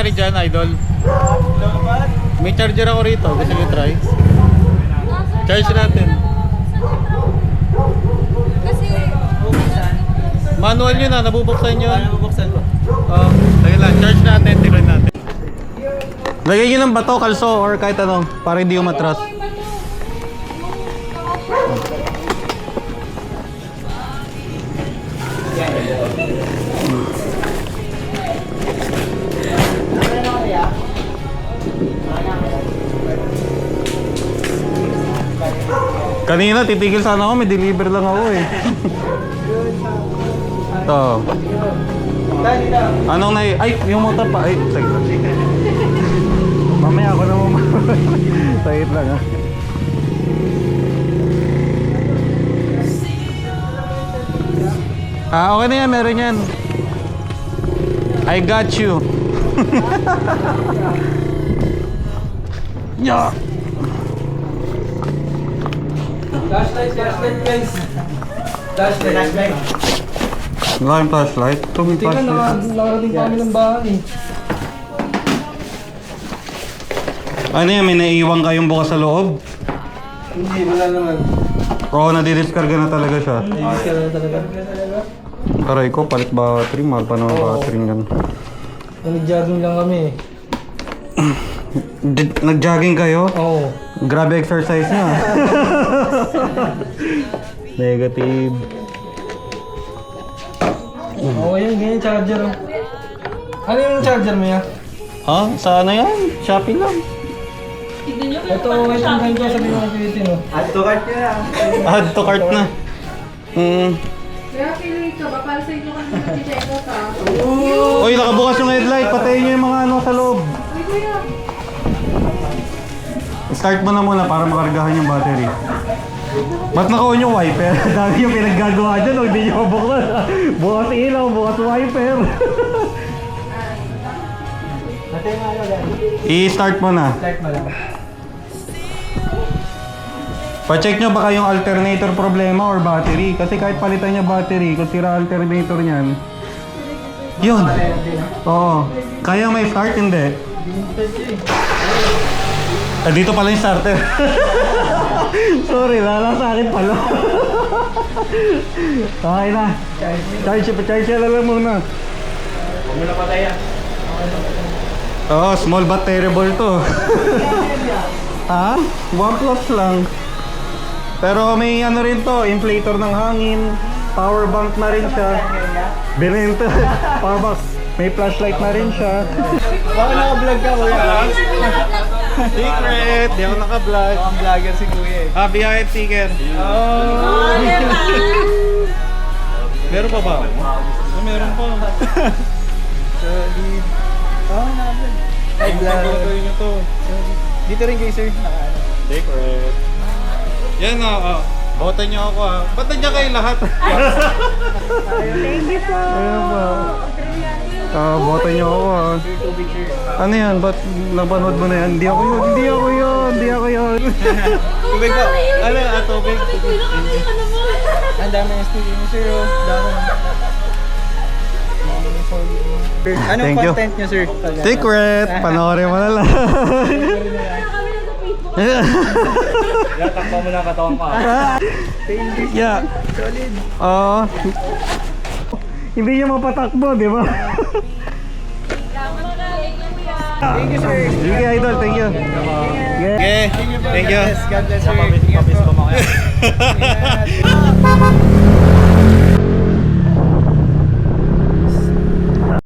rin dyan, idol. May charger ako rito. Gusto nyo try? Charge natin. Kasi Manual yun ah, nabubuksan yun. Nabubuksan ko. Sige lang, charge natin, tignan natin. Lagay nyo ng bato, kalso, or kahit ano, para hindi umatras. Kanina titigil sana ako, may deliver lang ako eh. Ito. Anong ay, yung motor pa. Ay, sige. Mamaya ako na mama. Sakit lang ha. Okay na yan, meron yan. I got you. Yeah. Flashlight guys. Flashlight. Wala yung flashlight. Ito may Tingnan, flashlight. nakarating pa kami ng bahay. Ano yan, may naiiwan kayong bukas sa loob? Hindi, wala naman. Oo, nadidiscarga na talaga siya. Hindi ka lang talaga. Aray ko, palit battery. Mahal pa naman battery yan. Nag-jogging lang kami. Nag-jogging kayo? Oo. Grabe exercise niya. Negative. Oo, yan. Ganyan charger. Ano yung charger mo yan? Ha? Sa ano yan? Shopee lang. Ito, itong ganyan ko sabi mo activity no? Add to cart na. kaya pili ka ba? Para sa inyo kami mag-check out ha? Uy, nakabukas yung headlight. Patayin nyo yung mga ano sa loob. Uy kuya! Start mo na muna para makargahan yung battery. Ba't naka-on yung wiper? Dami yung pinaggagawa dyan. Huwag di nyo mabuklan. Bukas ilaw, bukas wiper. I-start mo na. Start mo lang. Pa-check nyo baka yung alternator problema or battery. Kasi kahit palitan niya battery, kung sira alternator niyan. Yun. Oo. Kaya may start, hindi. Dito pala yung starter. Sorry, lala sa akin pala. Okay na. Charge na lang muna. Huwag mo na patayan. Oo, small but terrible to. Ha? 1 plus lang. Pero may ano rin to, inflator ng hangin, power bank na rin siya. Binenta. Power bank. May flashlight na rin siya. Baka naka-vlog ka kuya. Secret! Di ako naka-vlog. Ang vlogger si kuya eh. Behind sticker. Oh! Meron pa ba? Meron pa. Solid. Oo, naka-vlog. Ay, vlog. Nyo to. Dito rin kayo sir. Secret. Yan na. Botan nyo ako ha. Ba't nandiyan kayo lahat? Thank you po! Ayan pa. Botan nyo ako ha. Ano yan? Ba't napanood mo na yan? Hindi ako yun. Tubig po. Ano? Tubig. Ang dami ng studio mo sir. Oh. Dami. Anong Thank you. content nyo sir? Secret! Panoorin mo na lang. Takbo mo na katawan ka. Yeah. Solid. Oo. Hindi niya mapatakbo, di ba? Thank you sir. Sige, idol. Thank you. Okay. Thank you. God bless sir. Ingat po.